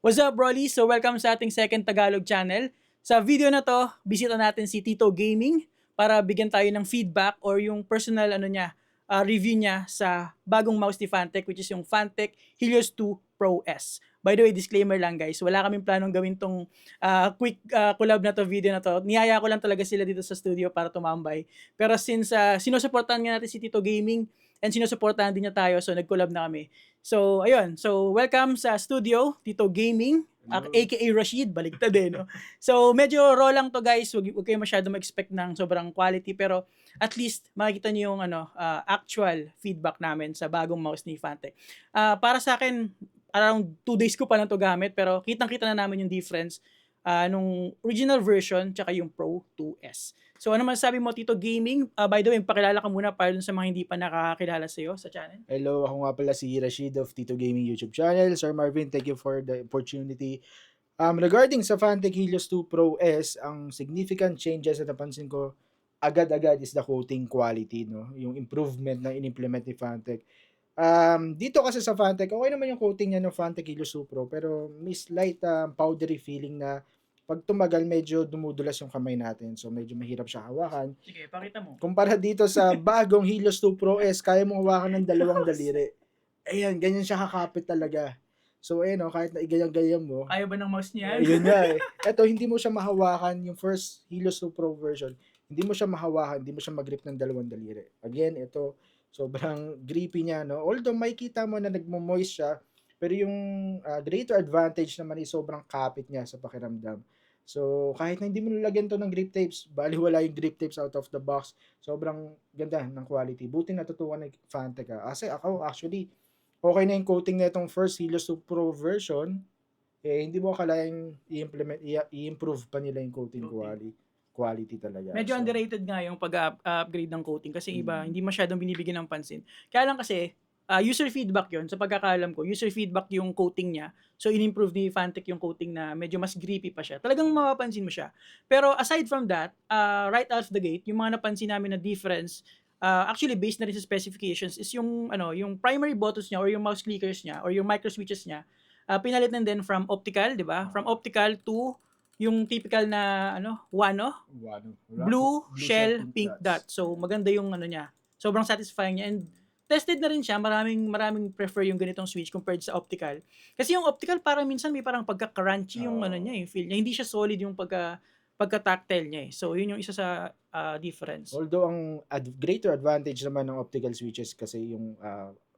What's up, Broly? So, welcome sa ating second Tagalog channel. Sa video na to, bisita natin si Tito Gaming para bigyan tayo ng feedback or yung personal review niya sa bagong mouse ni Fantech, which is yung Fantech Helios 2 Pro S. By the way, disclaimer lang guys, wala kaming planong gawin tong quick collab na to, video na to. Niyaya ko lang talaga sila dito sa studio para tumambay. Pero since sinusuportahan nga natin si Tito Gaming and sinusuportahan din niya tayo, so nag-collab na kami. So, ayun. So, welcome sa studio, Tito Gaming, aka Rashid, baliktad no? So, medyo raw lang to guys, huwag kayo masyado ma-expect ng sobrang quality, pero at least makikita niyo yung actual feedback namin sa bagong mouse ni Fantech. Para sa akin, around 2 days ko pa lang to gamit, pero kitang-kita na namin yung difference nung original version tsaka yung Pro 2S. So ano masasabi mo, Tito Gaming? By the way, pakilala ka muna para dun sa mga hindi pa nakakakilala sa'yo sa channel. Hello, ako nga pala si Rashid of Tito Gaming YouTube channel. Sir Marvin, thank you for the opportunity. Regarding sa Fantech Helios 2 Pro S, ang significant changes na napansin ko agad-agad is the coating quality, no? Yung improvement na in-implement ni Fantech. Dito kasi sa Fantech, okay naman yung coating niya ng Fantech Helios 2 Pro, pero may slight powdery feeling na pag tumagal, medyo dumudulas yung kamay natin. So, medyo mahirap siya hawakan. Sige, pakita mo. Kumpara dito sa bagong Helios 2 Pro S, kaya mong hawakan ng dalawang daliri. Ayan, ganyan siya kakapit talaga. So, ayun, kahit na igayang-gayang mo. Ayaw ba ng mouse niya? Ayun nga eh. Eto, hindi mo siya mahawakan, yung first Helios 2 Pro version, hindi mo siya mahawakan, hindi mo siya mag-grip ng dalawang daliri. Again, ito, sobrang grippy niya, no? Although, makikita mo na nagmo-moist siya, pero yung greater advantage naman ay sobrang kapit niya sa pakiramdam. So, kahit na hindi mo nilagyan to ng grip tapes, baliwala yung grip tapes out of the box, sobrang ganda ng quality. Buti natutuwa ng Fantech Kasi ako, actually, okay na yung coating na itong first Helios 2 Pro version, hindi mo kailangang i-improve pa nila yung coating quality talaga. Medyo So, underrated nga yung pag-upgrade ng coating kasi iba, hindi masyadong binibigyan ng pansin. Kaya lang kasi, user feedback yon sa pagkakaalam ko, user feedback yung coating niya. So, in-improve ni Fantech yung coating na medyo mas grippy pa siya. Talagang mapapansin mo siya. Pero aside from that, right out of the gate, yung mga napansin namin na difference, actually based na rin sa specifications, is yung primary buttons niya or yung mouse clickers niya or yung micro switches niya, pinalitan din from optical, di ba? From optical to yung typical na Wano, blue shell pink dot. So maganda yung niya. Sobrang satisfying niya and tested na rin siya. Maraming prefer yung ganitong switch compared sa optical. Kasi yung optical parang minsan may parang pagka-crunchy yung niya, yung feel niya. Hindi siya solid yung pagka-tactile niya eh. So yun yung isa sa difference. Although ang greater advantage naman ng optical switches kasi yung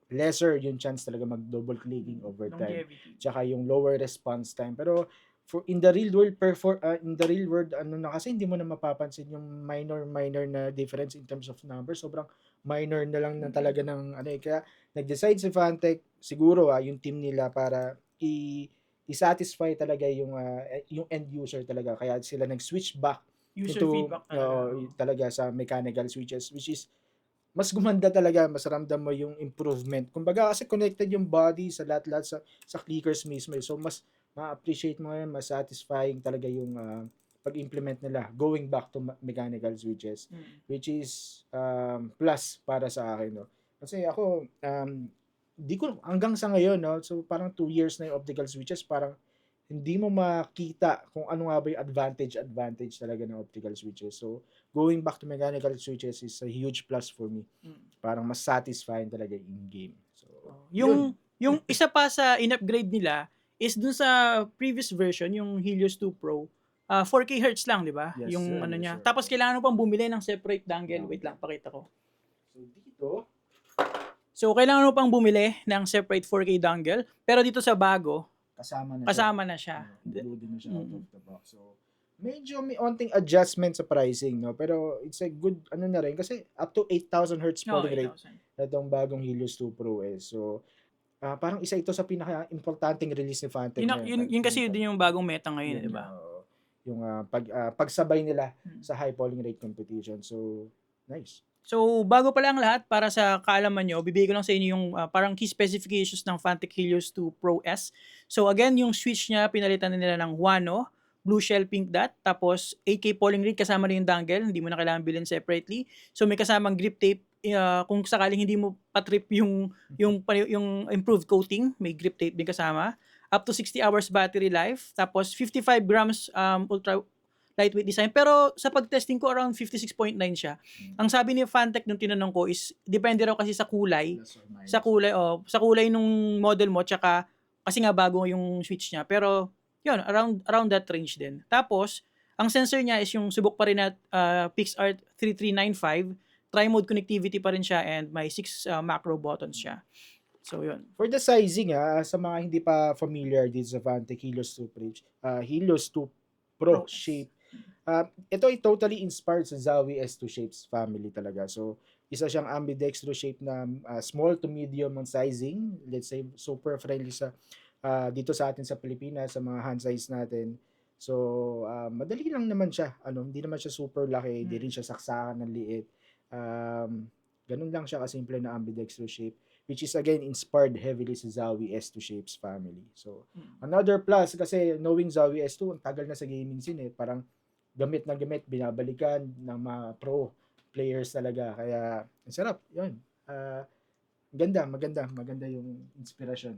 lesser yung chance talaga mag-double clicking over time. Longevity. Tsaka yung lower response time. Pero in the real world kasi hindi mo na mapapansin yung minor na difference in terms of numbers. Sobrang minor na lang na talaga ng kaya nag-decide si Fantech siguro yung team nila para i-satisfy talaga yung end user talaga. Kaya sila nag-switch back User feedback talaga sa mechanical switches, which is mas gumanda talaga, mas ramdam mo yung improvement. Kumbaga kasi connected yung body sa lahat-lahat sa clickers mismo. So mas ma-appreciate mo yan, mas satisfying talaga yung pag-implement nila going back to mechanical switches, which is plus para sa akin, no. Kasi ako di ko hanggang sa ngayon, no, so parang 2 years na yung optical switches, parang hindi mo makita kung ano nga ba yung advantage talaga ng optical switches. So, going back to mechanical switches is a huge plus for me. Parang mas satisfying talaga in-game. So, yung isa pa sa in-upgrade nila is dun sa previous version, yung Helios 2 Pro, 4K Hz lang, di ba? Yes, Yung sir, niya. sir. Tapos kailangan mo pang bumili ng separate dongle. Wait lang, pakita ko. So, dito, So, kailangan mo pang bumili ng separate 4K dongle. Pero dito sa bago, kasama na siya. Included na siya out of the box. So, medyo may onting adjustment sa pricing, no? Pero it's a good, na rin, kasi up to 8,000 Hz polling rate 8,000. itong bagong Helios 2 Pro S. So, parang isa ito sa pinaka-importanting release ni Fantech. Yun kasi din yung bagong meta ngayon, di ba? Yung pagsabay nila sa high polling rate competition. So, nice. So, bago pala ang lahat, para sa kaalaman nyo, bibigay ko lang sa inyo yung parang key specifications ng Fantech Helios 2 Pro S. So, again, yung switch niya, pinalitan na nila ng Wano, blue shell pink dot, tapos 8K polling rate, kasama rin yung dongle, hindi mo na kailangan bilhin separately. So, may kasamang grip tape, kung sakaling hindi mo patrip yung improved coating, may grip tape din kasama. up to 60 hours battery life, tapos 55 grams ultra lightweight design. Pero sa pag-testing ko, around 56.9 siya. Ang sabi ni Fantech nung tinanong ko is, depende raw kasi sa kulay. Plus or minus. Sa kulay nung model mo, tsaka kasi nga bago yung switch niya. Pero, yun, around that range din. Tapos, ang sensor niya is yung subok pa rin na PixArt 3395. Tri-mode connectivity pa rin siya and may 6 macro buttons siya. So, yun. For the sizing, sa mga hindi pa familiar dito sa Fantech Helios 2 Helios 2 Pro shape. Ito ay totally inspired sa Zowie S2 shapes family talaga. So, isa siyang ambidextrous shape na small to medium ang sizing. Let's say, super friendly sa dito sa atin sa Pilipinas, sa mga hand size natin. So, madali lang naman siya. Hindi naman siya super laki, hindi rin siya saksakan ng liit. Ganun lang siya kasimple na ambidextrous shape, which is again inspired heavily sa Zowie S2 shapes family. So, another plus kasi knowing Zowie S2, ang tagal na sa gaming scene parang gamit na gamit, binabalikan ng mga pro players talaga. Kaya, ang sarap. Yun. Maganda yung inspirasyon.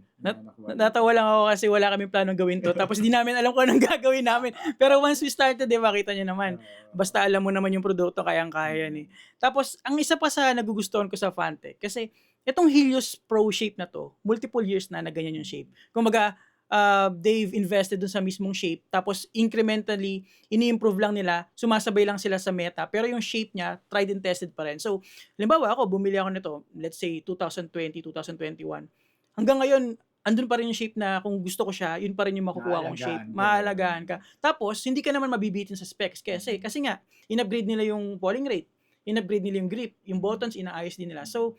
Natawa lang ako kasi wala kaming planong gawin to. Tapos di namin alam kung anong gagawin namin. Pero once we started, makita nyo naman. Basta alam mo naman yung produkto, kayang-kaya yan Tapos, ang isa pa sa nagugustuhan ko sa Fantech, kasi itong Helios Pro shape na to, multiple years na ganyan yung shape. Kumbaga, they've invested dun sa mismong shape, tapos incrementally, ini-improve lang nila, sumasabay lang sila sa meta, pero yung shape niya, tried and tested pa rin. So, halimbawa ako, bumili ako nito, let's say 2020, 2021. Hanggang ngayon, andun pa rin yung shape na kung gusto ko siya, yun pa rin yung makukuha kong shape. Maalagaan ka. Tapos, hindi ka naman mabibitin sa specs kasi nga, in-upgrade nila yung polling rate, in-upgrade nila yung grip, yung buttons, inaayos din nila. So,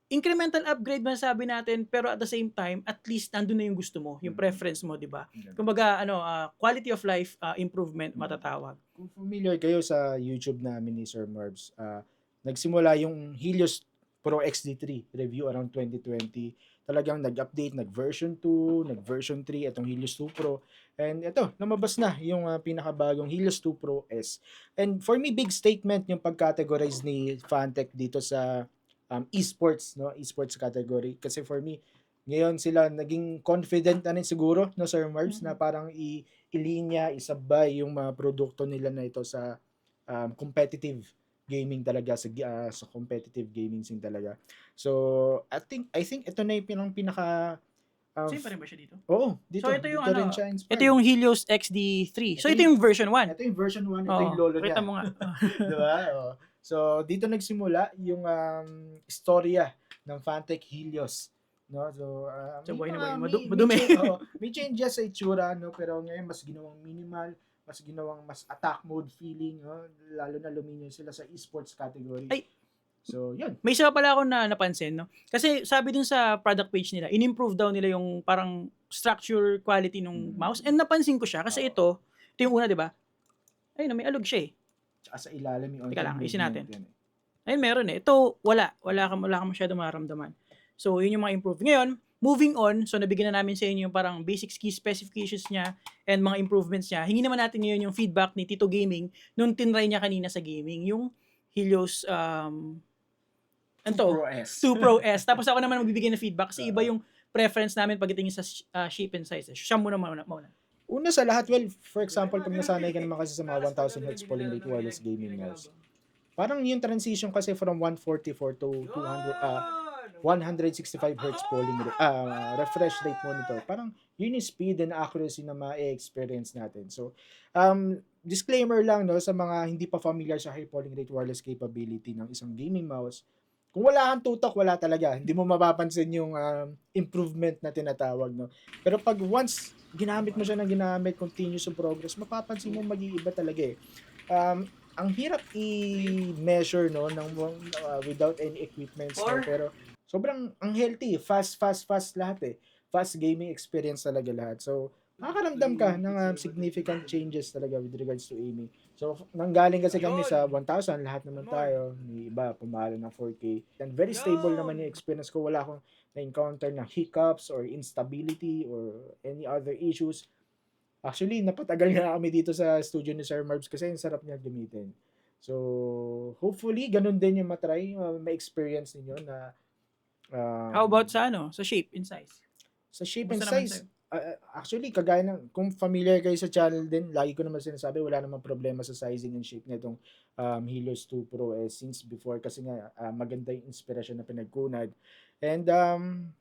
incremental upgrade masasabi natin, pero at the same time, at least nandun na yung gusto mo, yung preference mo, di ba? Kumbaga, quality of life improvement matatawag. Kung familiar kayo sa YouTube namin ni Sir Marbs, nagsimula yung Helios Pro XD3 review around 2020. Talagang nag-update, nag-version 2, nag-version 3, itong Helios 2 Pro. And ito, lumabas na yung pinakabagong Helios 2 Pro S. And for me, big statement yung pag-categorize ni Fantech dito sa esports, no? Esports category. Kasi for me, ngayon sila naging confident na rin siguro, no, Sir Marbs, na parang ilinya, isabay yung mga produkto nila na ito sa competitive gaming talaga, sa competitive gaming scene talaga. So, I think ito na yung pinaka Same pa rin ba siya dito? Oo, dito. So, ito yung dito rin siya inspired. ito yung Helios XD3. So, ito yung version 1. Ito yung version 1, ito yung lolo niya. Kita mo nga. Diba? So, dito nagsimula yung istorya ng Fantech Helios. No? So, madumi. May changes sa itsura, no? Pero ngayon mas ginawang minimal, mas attack mode feeling, no? Lalo na luminyo sila sa esports category. Ay, so, yun. May isa pala ako na napansin, no? Kasi sabi dun sa product page nila, in-improve daw nila yung parang structure quality ng mouse. And napansin ko siya kasi ito yung una, di ba? Ayun, may alog siya Tsaka sa ilalim yung Teka lang, isin natin. Yan. Ayun, meron Ito, wala ka masyado mararamdaman. So, yun yung mga improve. Ngayon, moving on, so nabigyan na namin sa inyo yung parang basic key specifications niya and mga improvements niya. Hingi naman natin ngayon yung feedback ni Tito Gaming nung tinry niya kanina sa gaming, yung Helios 2 Pro S. 2 Pro S. Tapos ako naman magbibigay ng feedback kasi iba yung preference namin pagdating sa shape and size. Siya muna. Una sa lahat, well, for example, pag nasanay ka naman kasi sa mga 1000 Hz polling rate wireless gaming mouse, parang yung transition kasi from 144 to 165 Hz polling rate, refresh rate monitor, parang yun yung speed and accuracy na ma-experience natin. So, disclaimer lang, no, sa mga hindi pa familiar sa high polling rate wireless capability ng isang gaming mouse, kung wala kang tutok, wala talaga. Hindi mo mapapansin yung improvement na tinatawag, no. Pero pag once ginamit mo siya ng ginamit, continuous yung progress, mapapansin mo mag-iiba talaga ang hirap i-measure, no, without any equipments, no? Pero sobrang ang healthy, fast lahat fast gaming experience talaga lahat. So makakaramdam ka ng significant changes talaga with regards to aiming. So nanggaling kasi kami sa 1,000, lahat naman tayo, may iba pumalo ng 4K, and very stable naman yung experience ko. Wala akong na-encounter na hiccups or instability or any other issues. Actually, napatagal nga kami dito sa studio ni Sir Marbs kasi yung sarap niya gamitin. So, hopefully, ganun din yung matry, ma-experience ninyo na How about sa shape and size? sa shape Kumusta and naman size, Actually, kagaya ng kung familiar kayo sa channel din, lagi ko naman sinasabi wala namang problema sa sizing and shape nitong Helios 2 Pro since before kasi nga maganda yung inspirasyon na pinagkunad. And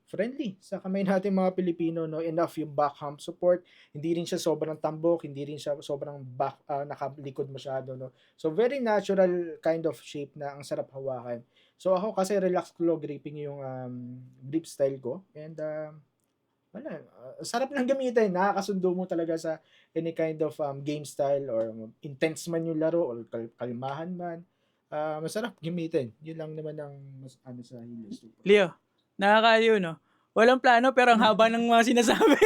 friendly sa kamay natin mga Pilipino, no, enough yung back hump support. Hindi rin siya sobrang tambok, hindi rin siya sobrang nakalikod masyado, no. So very natural kind of shape na ang sarap hawakan. So ako kasi relax claw gripping yung grip style ko, and wala, sarap lang gamitin, nakakasundo mo talaga sa any kind of game style or intense man yung laro or kalmahan man. Masarap gamitin. Yun lang naman ang mas ano sa Helios 2 Pro. Leo, nakakaaliw, no? Walang plano pero ang haba ng mga sinasabi.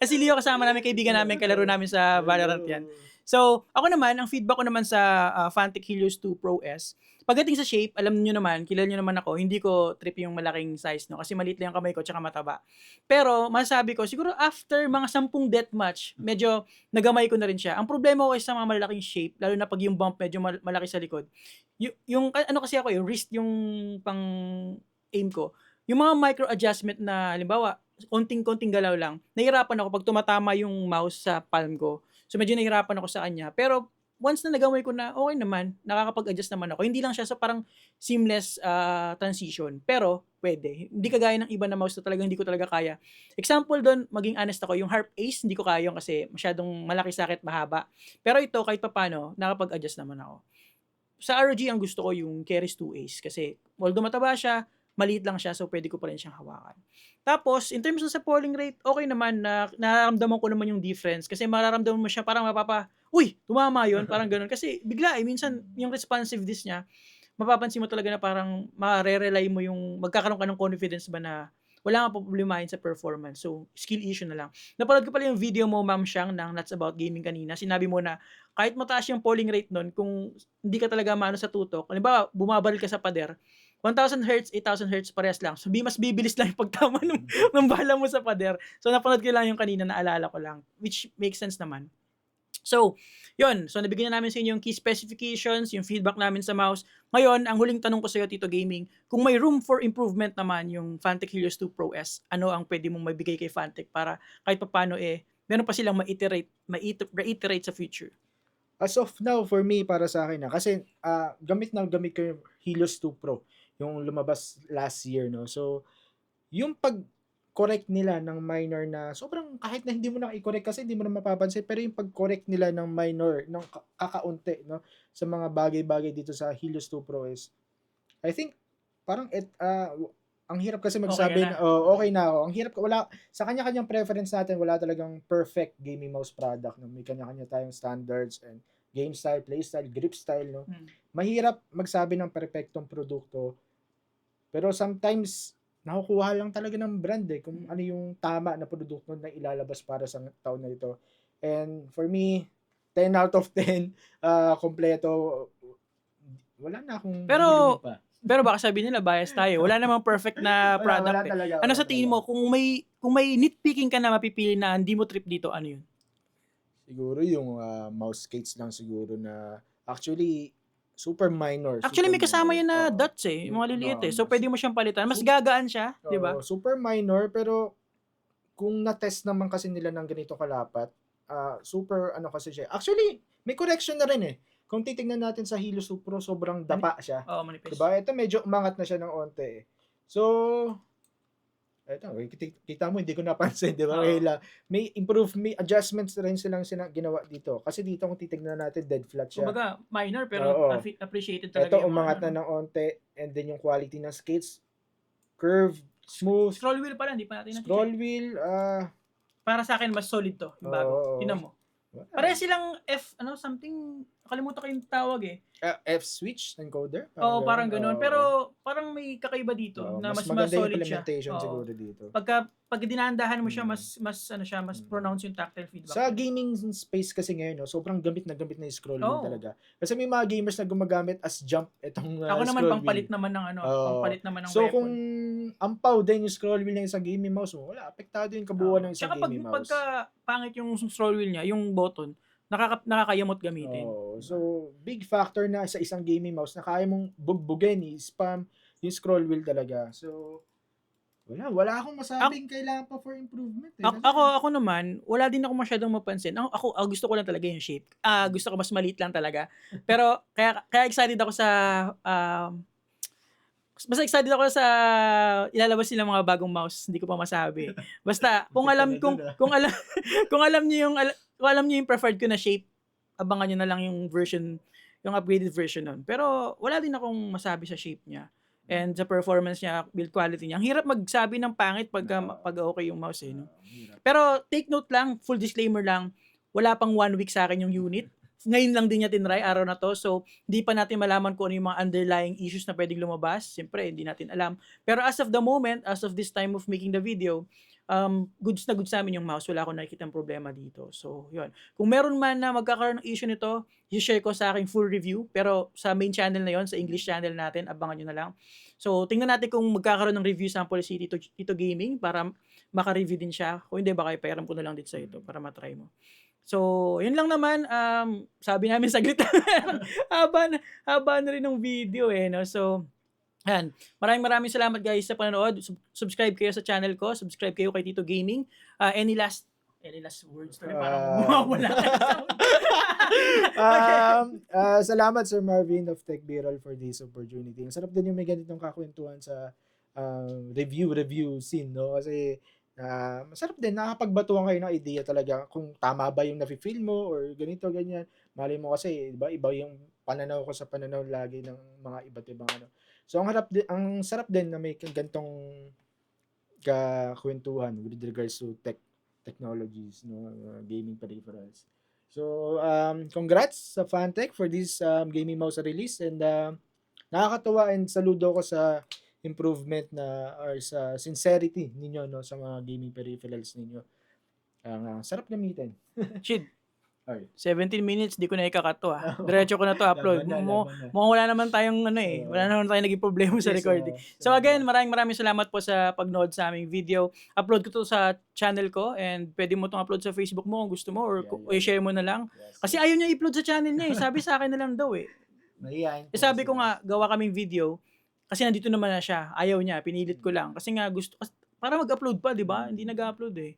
Kasi Leo, kasama namin, kaibigan namin, kalaro namin sa Valorant yan. So, ako naman, ang feedback ko naman sa Fantic Helios 2 Pro S, pagdating sa shape, alam niyo naman, kilala niyo naman ako, hindi ko trip yung malaking size, no? Kasi maliit lang yung kamay ko, tsaka mataba. Pero, masasabi ko, siguro after mga 10 deathmatch, medyo nagamay ko na rin siya. Ang problema ko sa mga malalaking shape, lalo na pag yung bump medyo malaki sa likod, yung ano kasi ako, yung wrist yung pang aim ko, yung mga micro adjustment na, halimbawa, konting-konting galaw lang, nahihirapan ako pag tumatama yung mouse sa palm ko. So, medyo nahihirapan ako sa kanya. Pero, once na nagamay ko na, okay naman, nakakapag-adjust naman ako. Hindi lang siya sa parang seamless transition. Pero, pwede. Hindi kagaya ng iba na mouse na talagang hindi ko talaga kaya. Example doon, maging honest ako, yung Harp Ace, hindi ko kaya yun kasi masyadong malaki sakit, mahaba. Pero ito, kahit papano, nakakapag-adjust naman ako. Sa ROG, ang gusto ko yung Keris 2 Ace kasi although mataba siya, maliit lang siya, so pwede ko pa rin siyang hawakan. Tapos, in terms of sa polling rate, okay naman na nararamdaman ko naman yung difference kasi mararamdaman mo siya parang uy, tumama yun, parang ganun. Kasi bigla minsan yung responsiveness niya, mapapansin mo talaga na parang mare-rely mo yung, magkakaroon ka ng confidence ba na wala kang problemahin sa performance. So, skill issue na lang. Napanood ko pala yung video mo, Ma'am Shang, ng Nuts About Gaming kanina. Sinabi mo na kahit mataas yung polling rate nun, kung hindi ka talaga maano sa tutok, halimbawa, bumabalik ka sa pader, 1,000 Hz, 8,000 Hz, parehas lang. So, mas bibilis lang yung pagtama ng bala mo sa pader. So, napanood ko lang yung kanina, naalala ko lang. Which makes sense naman. So, yun. So, nabigyan na namin sa inyo yung key specifications, yung feedback namin sa mouse. Ngayon, ang huling tanong ko sa iyo, Tito Gaming, kung may room for improvement naman yung Fantic Helios 2 Pro S, ano ang pwede mong mabigay kay Fantic para kahit papano meron pa silang reiterate sa future? As of now, for me, para sa akin kasi gamit ko yung Helios 2 Pro, yung lumabas last year, no? So, yung pag-correct nila ng minor na sobrang kahit na hindi mo na i-correct kasi hindi mo na mapapansin, pero yung pag-correct nila ng minor, ng kakaunti, no? Sa mga bagay-bagay dito sa Helios 2 Pro is, I think, parang ang hirap kasi magsabi Okay ka na? okay na ako. Ang hirap, wala, sa kanya-kanyang preference natin, wala talagang perfect gaming mouse product, no? May kanya-kanya tayong standards and game style, play style, grip style, no? Mahirap magsabi ng perfectong produkto, pero sometimes nakukuha lang talaga ng brand kung ano yung tama na produkto na ilalabas para sa taon na ito. And for me, 10 out of 10, kompleto. Wala na akong Pero, hihiling pa. pero baka sabihin nila bias tayo. Wala namang perfect na product. Wala talaga. Ano Wala sa tingin talaga. mo, kung may nitpicking ka na mapipili na hindi mo trip dito, ano yun? Siguro yung mouse skates lang siguro na actually super minor. Actually, may Super kasama minor. yan na Oo. dots yung mga liliit So, Mas- pwede mo siyang palitan. Mas Sup- gagaan siya, di ba? super minor, pero kung na-test naman kasi nila ng ganito kalapat, super ano kasi siya. Actually, may correction na rin Kung titingnan natin sa Helios Pro, sobrang dapa siya. Oo, manipis. Diba? Ito medyo umangat na siya ng onte So, eto, kita mo, hindi ko napansin, di ba? Oo. May adjustments rin silang ginawa dito. Kasi dito, kung titignan natin, dead flat siya. Kumbaga, minor pero Oo. appreciated talaga Ito, yung umangat mga, na ng onte, and then yung quality ng skates, curve, smooth, Scroll wheel pala, hindi pa natin scroll na-check. wheel, Para sa akin, mas solid to, yung bago. Oo. Tinan mo. Pareha silang something, nakalimutan ko yung tawag F-switch encoder? Oo, parang ganun. Oo. Pero, parang may kakaiba dito, Oo, na mas maganda yung solid siya. implementation Oo. siguro dito. Pag dinaandahan mo siya, mas pronounced yung tactile feedback. Sa gaming space kasi ngayon, sobrang gamit na yung scroll wheel Oo. talaga. Kasi may mga gamers na gumagamit as jump itong Ako naman, scroll pangpalit wheel. naman ng pangpalit naman ng So weapon. kung ampaw din yung scroll wheel ng isang gaming mouse mo, wala, apektado yung kabuuan ng isang Tsaka gaming mouse. pagka pangit yung scroll wheel niya, yung button, nakakayamot gamitin. So big factor na sa isang gaming mouse na kaya mong bugbugin, i-spam yung scroll wheel talaga. So Wala akong masabing kailangan pa for improvement eh. Kasi, Ako naman, wala din ako masyadong mapansin. Gusto ko lang talaga yung shape. Gusto ko mas maliit lang talaga. Pero kaya excited ako sa basta excited ako sa ilalabas nilang mga bagong mouse. Hindi ko pa masabi. Basta kung alam niyo yung preferred ko na shape, abangan niyo na lang yung version, yung upgraded version nun. Pero wala din akong masabi sa shape niya. And sa performance niya, build quality niya. Ang hirap magsabi ng pangit pag okay yung mouse eh. No? Pero take note lang, full disclaimer lang, wala pang 1 week sa akin yung unit. Ngayon lang din niya tinry, araw na to. So, hindi pa natin malaman kung ano yung mga underlying issues na pwedeng lumabas. Siyempre, hindi natin alam. Pero as of the moment, as of this time of making the video, goods na goods namin yung mouse. Wala akong nakikitang problema dito. So, yun. Kung meron man na magkakaroon ng issue nito, i-share ko sa aking full review. Pero sa main channel na yon, sa English channel natin, abangan nyo na lang. So, tingnan natin kung magkakaroon ng review sample si Tito Gaming para maka-review din siya. Kung hindi, baka ipairam ko na lang dito sa ito para matry mo. So, yun lang naman. Sabi namin saglit haba na rin ng video eh. No? So, yan. Maraming salamat guys sa panonood. Subscribe kayo sa channel ko. Subscribe kayo kay Tito Gaming. Any last words to parang mawawala. Salamat Sir Marvin of Tech Biral for this opportunity. Ang sarap din yung may ganitong kakwentuhan sa review scene, no? Kasi masarap din, nakakapagbatuhan kayo ng idea talaga kung tama ba yung nafe-feel mo or ganito, ganyan. Malay mo kasi, iba yung pananaw ko sa pananaw lagi ng mga iba't ibang ano. So, ang sarap din na may ganitong kakwentuhan with regards to technologies, no, gaming peripherals. So, congrats sa Fantech for this gaming mouse release and nakakatuwa and saludo ko sa improvement na or sa sincerity ninyo no sa mga gaming peripherals ninyo. Sarap gamitin. Shit. Ay. 17 minutes, di ko na ikakat to Diretso ko na to upload. Mukhang wala naman tayong wala naman tayong naging problema sa recording. So again, maraming salamat po sa pagnood sa aming video. Upload ko to sa channel ko and pwede mo tong upload sa Facebook mo kung gusto mo or i-share mo na lang. Kasi ayaw niya i-upload sa channel niya eh. Sabi sa akin na lang daw eh. Sabi ko nga, gawa kaming video kasi nandito naman na siya. Ayaw niya, pinilit ko lang. Kasi nga para mag-upload pa, di ba? Hindi nag-upload eh.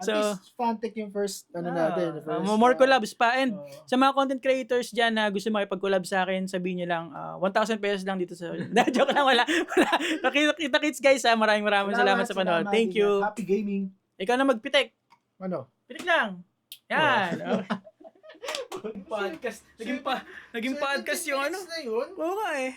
At least Fantech yung first natin. More collabs pa. And sa mga content creators dyan na gusto makipag-collab sa akin, sabihin nyo lang, 1,000 pesos lang dito sa... Joke lang, wala. Kita-kits guys ha. Maraming salamat sa panood. Thank you. Happy gaming. Ikaw na magpitik. Ano? Pitik lang. Yan. Podcast. Naging podcast yung ano. Oo nga eh.